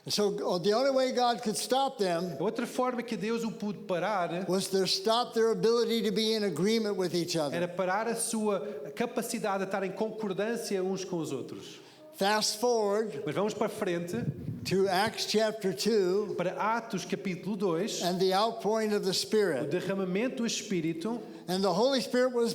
And so the only way God could stop them A outra forma que Deus o pôde parar was to stop their ability to be in agreement with each era other. parar a sua capacidade de estar em concordância uns com os outros. Fast forward Mas vamos para frente, to Acts chapter 2 para Atos capítulo 2, and the outpouring of the o Spirit. derramamento do Espírito, And the Holy Spirit was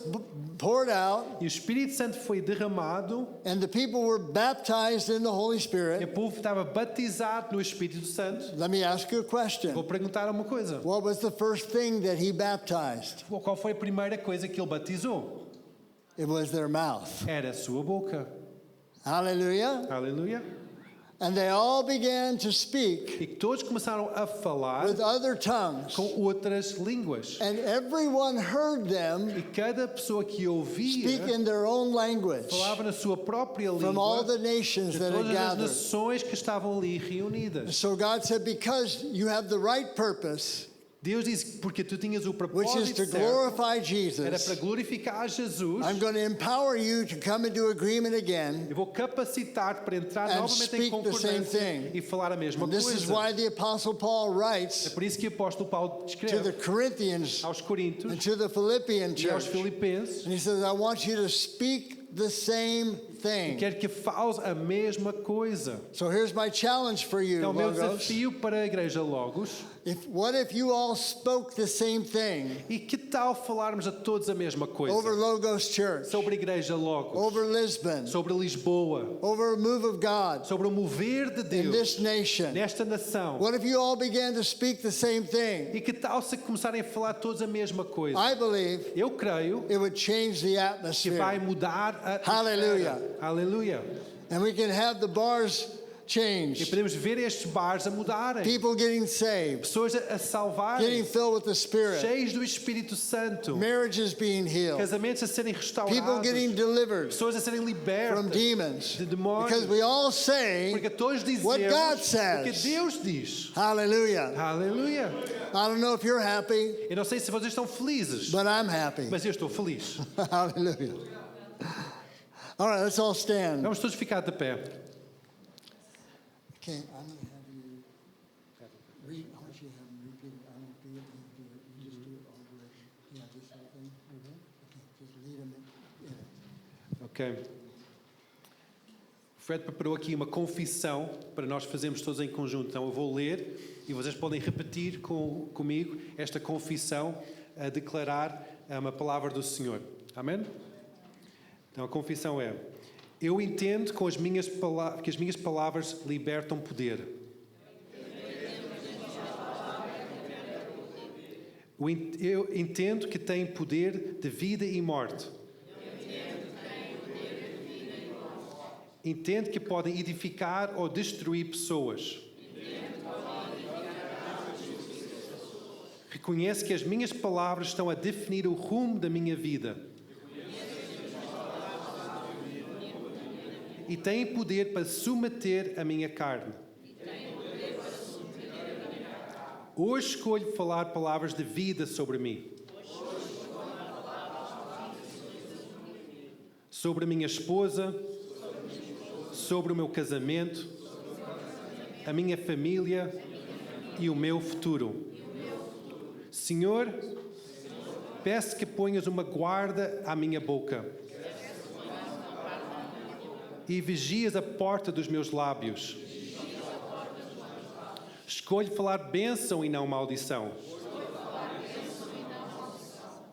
poured out, e o Espírito Santo foi derramado, and the people were baptized in the Holy e o Spirit. povo estava batizado no Espírito Santo. Let me ask you a Vou question. perguntar uma coisa. What was the first thing that he baptized? Qual foi a primeira coisa que ele batizou? It was their mouth. Era a sua boca. Hallelujah. Aleluia. And they all began to speak E que todos começaram a falar with other tongues. com outras línguas. And everyone heard them E cada pessoa que ouvia speak in their own language falava na sua própria from all língua the nations de that had todas as gathered. nações que estavam ali reunidas. So God said, because you have the right purpose, Deus disse porque tu tinhas o which is to propósito certo, glorify era para Jesus, glorificar Jesus. I'm going to empower you to come into agreement again. Eu vou capacitar-te para entrar And novamente em speak the same concordância thing. e falar a mesma And this is coisa. why the Apostle Paul É writes por isso que o apóstolo Paulo to the escreve Corinthians aos Coríntios and to the Philippian e aos church. Filipenses, And he says, I want you to speak the same thing. quer que fales a mesma coisa. So here's my challenge for you, Então, o meu Logos. desafio para a igreja Logos, What if you all spoke the same thing e que tal falarmos a todos a mesma coisa? over Logos Church, Sobre a igreja Logos, over Lisbon, sobre Lisboa, over a move of God sobre o mover de in Deus this nation? nesta nação. What if you all began to speak the same thing? E que tal se começarem a falar todos a mesma coisa? I believe Eu creio it would change the que vai atmosphere. mudar a Hallelujah. Aleluia. And we can have the bars E change, podemos ver estes bares a mudarem. people getting saved, Pessoas a getting salvarem, filled with the Spirit, cheios do Espírito Santo. marriages being healed, Casamentos a serem people restaurados. getting delivered Pessoas a serem from libertas demons. de demónios. Because we all say, Porque todos dizemos what God o que says. Deus diz. hallelujah. Aleluia. I don't know if you're happy, Eu não sei se vocês estão felizes, but I'm happy. mas eu estou feliz. Hallelujah. All right, let's all stand. Vamos todos ficar de pé. Okay, I'm going to have you read. I want you to have them repeat. I won't be able to do it. You just do it all the way. Yeah, this whole thing. Okay, just lead them in it. Ok. O Fred preparou aqui uma confissão para nós fazermos todos em conjunto. Então eu vou ler e vocês podem repetir comigo esta confissão a declarar uma palavra do Senhor. Amém? Então a confissão é: eu entendo que as minhas palavras libertam poder. Eu entendo que têm poder de vida e morte. Entendo que podem edificar ou destruir pessoas. Reconheço que as minhas palavras estão a definir o rumo da minha vida. E têm poder para submeter a minha carne. Hoje escolho falar palavras de vida sobre mim. Sobre a minha esposa, sobre o meu casamento, a minha família e o meu futuro. Senhor, peço que ponhas uma guarda à minha boca e vigias a porta dos meus lábios. Escolho falar bênção e não maldição.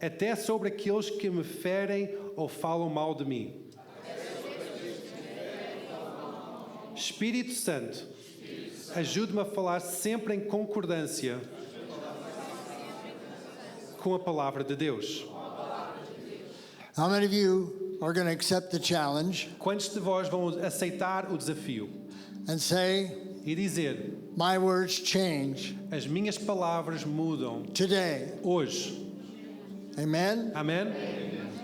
Até sobre aqueles que me ferem ou falam mal de mim. Espírito Santo, ajude-me a falar sempre em concordância com a palavra de Deus. How many of you are going to accept the challenge Quantos de vós vão aceitar o desafio and say, e dizer: my words change as minhas palavras mudam today? hoje? Amen? Amém?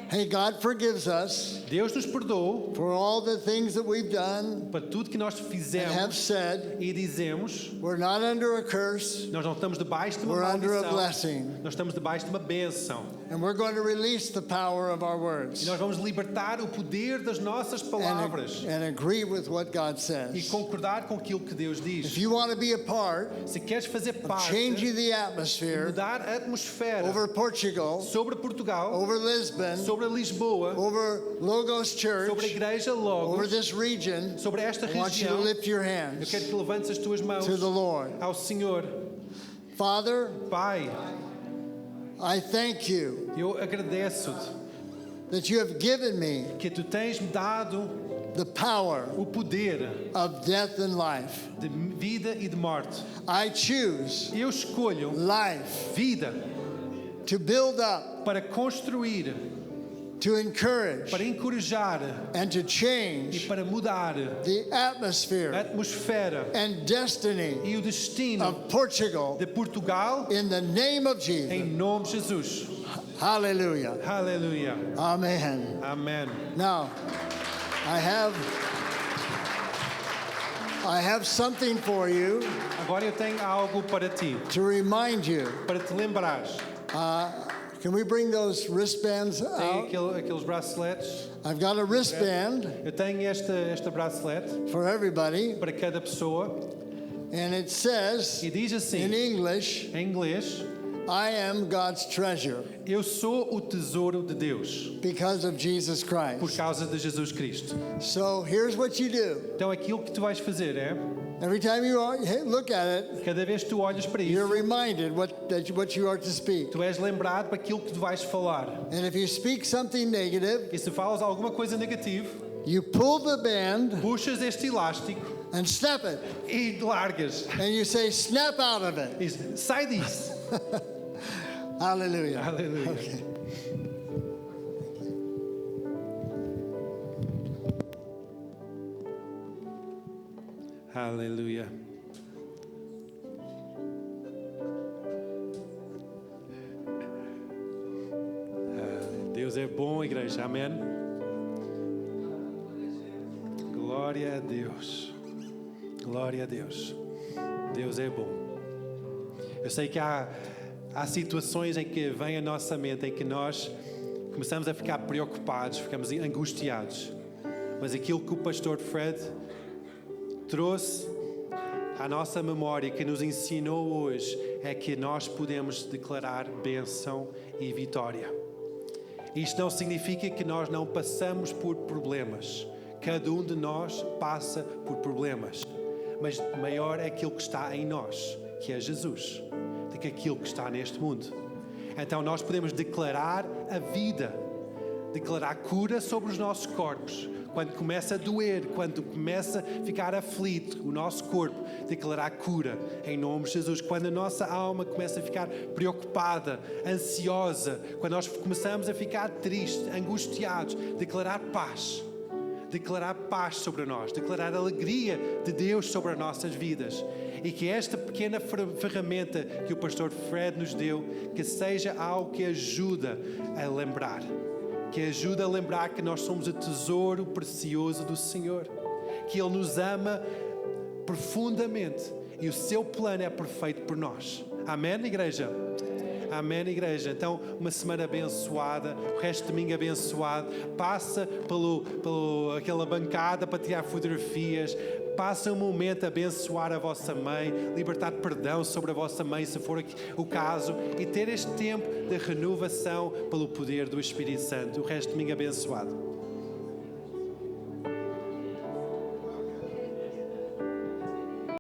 Hey, God forgives us Deus nos perdoou for all the things that we've done para tudo que nós and have fizemos said. e dizemos. We're not under a curse, Nós não estamos debaixo de uma we're under a maldição. blessing. Nós estamos debaixo de uma bênção. And we're going to release the power of our E words nós vamos libertar o poder das nossas palavras and agree with what God e says. concordar com aquilo que Deus If diz. you want to be a part Se queres fazer of parte, changing the atmosphere mudar a atmosfera over Portugal, sobre Portugal, over Lisbon, sobre Lisboa, over Logos Church, sobre a Igreja over Logos, this region, sobre esta I want you to região, lift your eu hands quero que levantes as tuas mãos to the Lord. ao Senhor. Father, Pai, I thank you eu agradeço-te that you have given me que tu tens-me dado the power o poder of death and life. de vida e de morte. I choose Eu escolho life vida to build up, para construir, to encourage, para encorajar and to e change para mudar the a atmosphere atmosfera and destiny e o destino of Portugal de Portugal in the name of Jesus. em nome de Jesus. Hallelujah. Aleluia. Amen. Amém. Now, I have something for you Agora eu tenho algo para ti, to remind you. para te lembrares. Can we bring those wristbands Tem out? aqueles braceletes. I've got a wristband Eu tenho esta bracelete for everybody, para cada pessoa and it says e diz in assim, English, em inglês: I am God's treasure eu sou o tesouro de Deus because of Jesus por Christ. causa de Jesus Cristo. So here's what you do. Então aquilo que tu vais fazer é, Every time you look at it, cada vez que tu olhas para you're isso, reminded what you are to speak. tu és lembrado para aquilo que tu vais falar. And if you speak something negative, E se falas alguma coisa negativa, you pull the band puxas este elástico and snap it. e largas. And you say, snap out of it. Diz, sai disso. Hallelujah. Aleluia. Okay. Aleluia. Deus é bom, igreja. Amém. Glória a Deus. Glória a Deus. Deus é bom. Eu sei que há situações em que vem a nossa mente, em que nós começamos a ficar preocupados, ficamos angustiados. Mas aquilo que o pastor Fred trouxe à nossa memória, que nos ensinou hoje, é que nós podemos declarar bênção e vitória. Isto não significa que nós não passamos por problemas. Cada um de nós passa por problemas. Mas maior é aquilo que está em nós, que é Jesus, do que aquilo que está neste mundo. Então nós podemos declarar a vida, declarar cura sobre os nossos corpos. Quando começa a doer, quando começa a ficar aflito o nosso corpo, declarar cura em nome de Jesus. Quando a nossa alma começa a ficar preocupada, ansiosa, quando nós começamos a ficar tristes, angustiados, declarar paz. Declarar paz sobre nós, declarar a alegria de Deus sobre as nossas vidas. E que esta pequena ferramenta que o pastor Fred nos deu, que seja algo que ajuda a lembrar. Que ajuda a lembrar que nós somos o tesouro precioso do Senhor. Que Ele nos ama profundamente e o seu plano é perfeito por nós. Amém, igreja? Amém, igreja. Então, uma semana abençoada, o resto de domingo abençoado. Passa aquela bancada para tirar fotografias. Passa um momento a abençoar a vossa mãe, libertar perdão sobre a vossa mãe, se for o caso, e ter este tempo de renovação pelo poder do Espírito Santo. O resto de domingo abençoado.